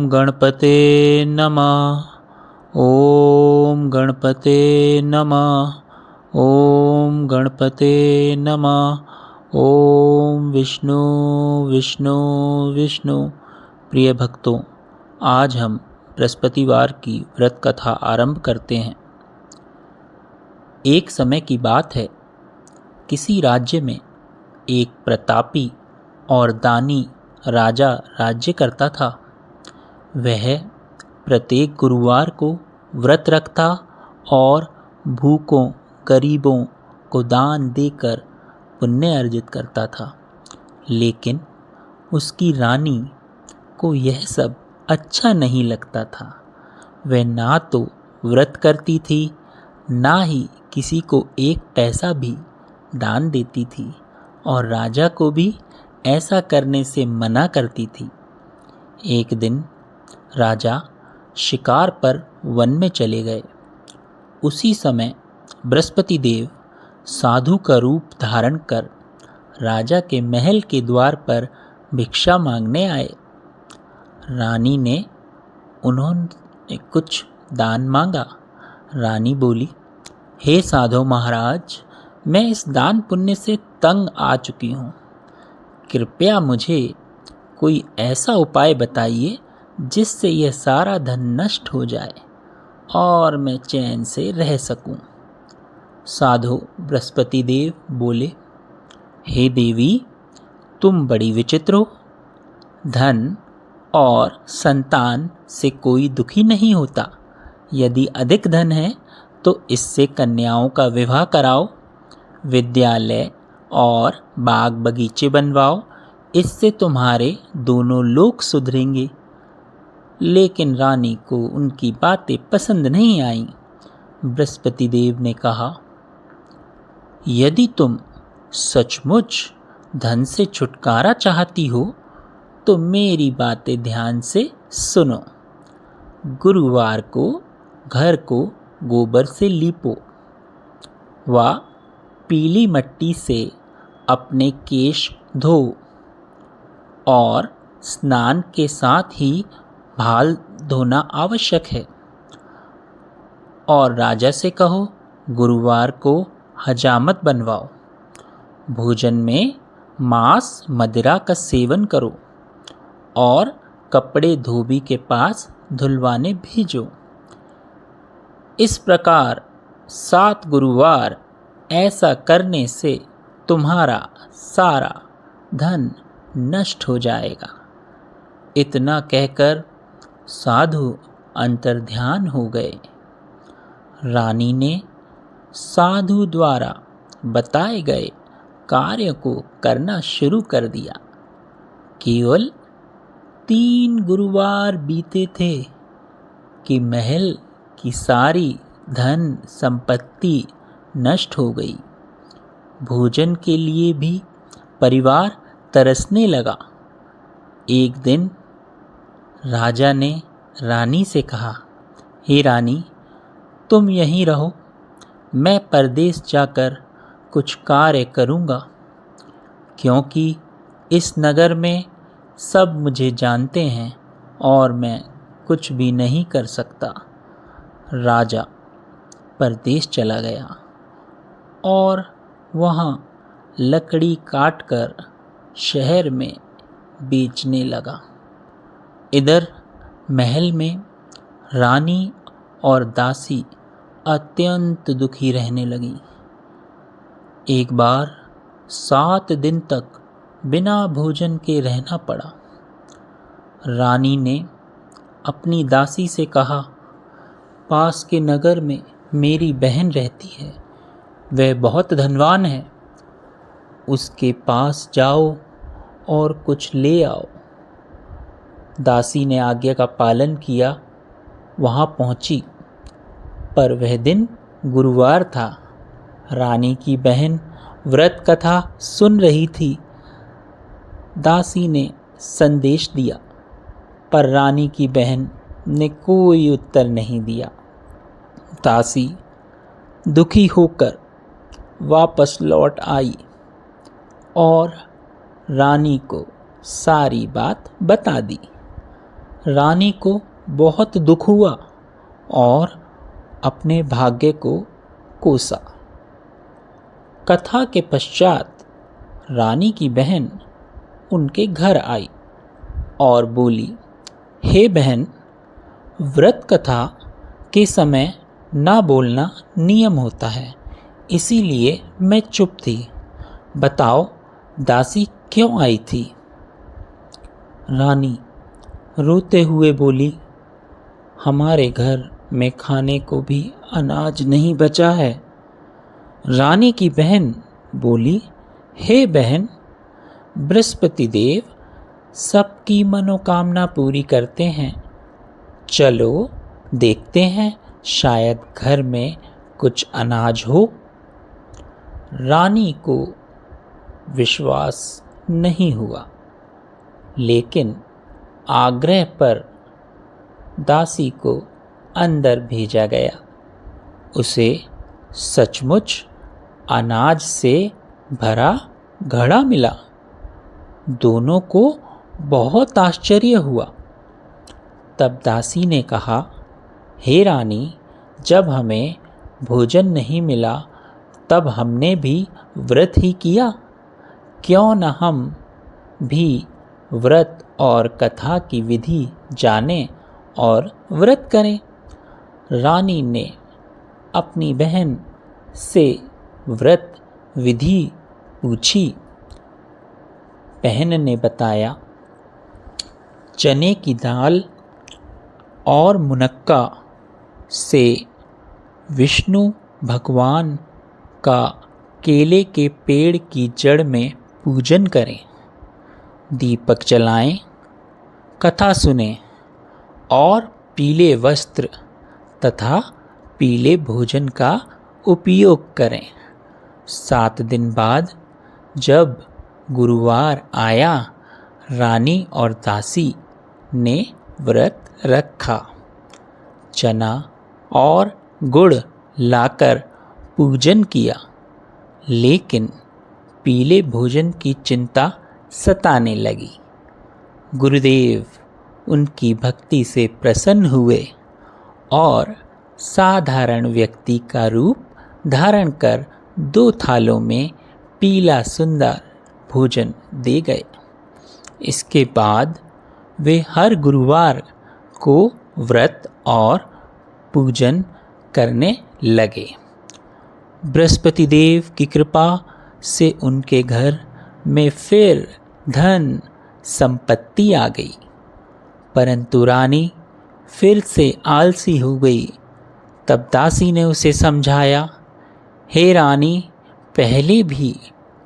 गणपते नमः। ओम गणपते नमः। ओम गणपते नमः। ओम विष्णु विष्णु विष्णु। प्रिय भक्तों, आज हम बृहस्पतिवार की व्रत कथा आरंभ करते हैं। एक समय की बात है, किसी राज्य में एक प्रतापी और दानी राजा राज्य करता था। वह प्रत्येक गुरुवार को व्रत रखता और भूखों गरीबों को दान देकर पुण्य अर्जित करता था। लेकिन उसकी रानी को यह सब अच्छा नहीं लगता था। वह ना तो व्रत करती थी, ना ही किसी को एक पैसा भी दान देती थी और राजा को भी ऐसा करने से मना करती थी। एक दिन राजा शिकार पर वन में चले गए। उसी समय बृहस्पति देव साधु का रूप धारण कर राजा के महल के द्वार पर भिक्षा मांगने आए। रानी ने उन्होंने कुछ दान मांगा। रानी बोली, हे साधु महाराज, मैं इस दान पुण्य से तंग आ चुकी हूँ। कृपया मुझे कोई ऐसा उपाय बताइए जिससे यह सारा धन नष्ट हो जाए और मैं चैन से रह सकूं। साधु बृहस्पति देव बोले, हे देवी, तुम बड़ी विचित्र हो। धन और संतान से कोई दुखी नहीं होता। यदि अधिक धन है तो इससे कन्याओं का विवाह कराओ, विद्यालय और बाग बगीचे बनवाओ, इससे तुम्हारे दोनों लोग सुधरेंगे। लेकिन रानी को उनकी बातें पसंद नहीं आईं। बृहस्पति देव ने कहा, यदि तुम सचमुच धन से छुटकारा चाहती हो तो मेरी बातें ध्यान से सुनो। गुरुवार को घर को गोबर से लीपो व पीली मिट्टी से अपने केश धो और स्नान के साथ ही बाल धोना आवश्यक है। और राजा से कहो, गुरुवार को हजामत बनवाओ। भोजन में मांस मदिरा का सेवन करो और कपड़े धोबी के पास धुलवाने भेजो। इस प्रकार 7 गुरुवार ऐसा करने से तुम्हारा सारा धन नष्ट हो जाएगा। इतना कहकर साधु अंतर्ध्यान हो गए। रानी ने साधु द्वारा बताए गए कार्य को करना शुरू कर दिया। केवल 3 गुरुवार बीते थे कि महल की सारी धन संपत्ति नष्ट हो गई। भोजन के लिए भी परिवार तरसने लगा। एक दिन राजा ने रानी से कहा, हे रानी, तुम यहीं रहो, मैं परदेश जाकर कुछ कार्य करूँगा, क्योंकि इस नगर में सब मुझे जानते हैं और मैं कुछ भी नहीं कर सकता। राजा परदेश चला गया और वहाँ लकड़ी काटकर शहर में बेचने लगा। इधर महल में रानी और दासी अत्यंत दुखी रहने लगी। एक बार 7 दिन तक बिना भोजन के रहना पड़ा। रानी ने अपनी दासी से कहा, पास के नगर में मेरी बहन रहती है, वह बहुत धनवान है, उसके पास जाओ और कुछ ले आओ। दासी ने आज्ञा का पालन किया, वहाँ पहुँची, पर वह दिन गुरुवार था। रानी की बहन व्रत कथा सुन रही थी। दासी ने संदेश दिया, पर रानी की बहन ने कोई उत्तर नहीं दिया। दासी दुखी होकर वापस लौट आई और रानी को सारी बात बता दी। रानी को बहुत दुख हुआ और अपने भाग्य को कोसा। कथा के पश्चात रानी की बहन उनके घर आई और बोली, हे बहन, व्रत कथा के समय ना बोलना नियम होता है, इसीलिए मैं चुप थी। बताओ, दासी क्यों आई थी? रानी रोते हुए बोली, हमारे घर में खाने को भी अनाज नहीं बचा है। रानी की बहन बोली, हे बहन, बृहस्पति देव सबकी मनोकामना पूरी करते हैं। चलो देखते हैं, शायद घर में कुछ अनाज हो। रानी को विश्वास नहीं हुआ, लेकिन आग्रह पर दासी को अंदर भेजा गया। उसे सचमुच अनाज से भरा घड़ा मिला। दोनों को बहुत आश्चर्य हुआ। तब दासी ने कहा, हे रानी, जब हमें भोजन नहीं मिला तब हमने भी व्रत ही किया। क्यों न हम भी व्रत और कथा की विधि जानें और व्रत करें। रानी ने अपनी बहन से व्रत विधि पूछी। बहन ने बताया, चने की दाल और मुनक्का से विष्णु भगवान का केले के पेड़ की जड़ में पूजन करें, दीपक जलाएं, कथा सुनें और पीले वस्त्र तथा पीले भोजन का उपयोग करें। 7 दिन बाद जब गुरुवार आया, रानी और दासी ने व्रत रखा। चना और गुड़ लाकर पूजन किया, लेकिन पीले भोजन की चिंता सताने लगी। गुरुदेव उनकी भक्ति से प्रसन्न हुए और साधारण व्यक्ति का रूप धारण कर 2 थालों में पीला सुंदर भोजन दे गए। इसके बाद वे हर गुरुवार को व्रत और पूजन करने लगे। बृहस्पति देव की कृपा से उनके घर में फिर धन संपत्ति आ गई। परंतु रानी फिर से आलसी हो गई। तब दासी ने उसे समझाया, हे रानी, पहले भी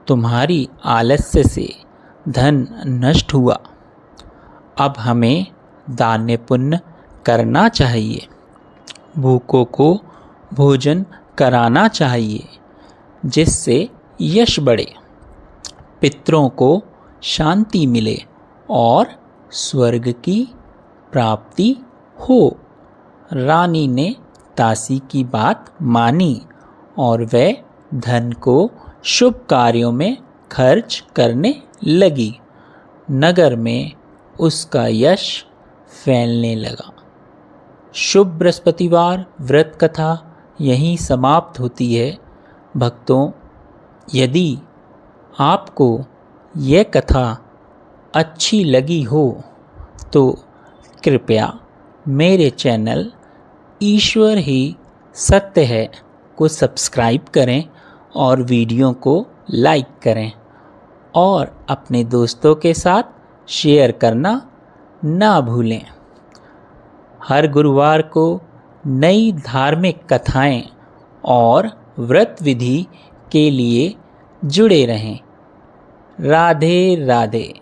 तुम्हारी आलस्य से धन नष्ट हुआ। अब हमें दान पुण्य करना चाहिए, भूखों को भोजन कराना चाहिए, जिससे यश बढ़े, पितरों को शांति मिले और स्वर्ग की प्राप्ति हो। रानी ने दासी की बात मानी और वह धन को शुभ कार्यों में खर्च करने लगी। नगर में उसका यश फैलने लगा। शुभ बृहस्पतिवार व्रत कथा यहीं समाप्त होती है। भक्तों, यदि आपको यह कथा अच्छी लगी हो तो कृपया मेरे चैनल ईश्वर ही सत्य है को सब्सक्राइब करें और वीडियो को लाइक करें और अपने दोस्तों के साथ शेयर करना ना भूलें। हर गुरुवार को नई धार्मिक कथाएं और व्रत विधि के लिए जुड़े रहें। राधे राधे।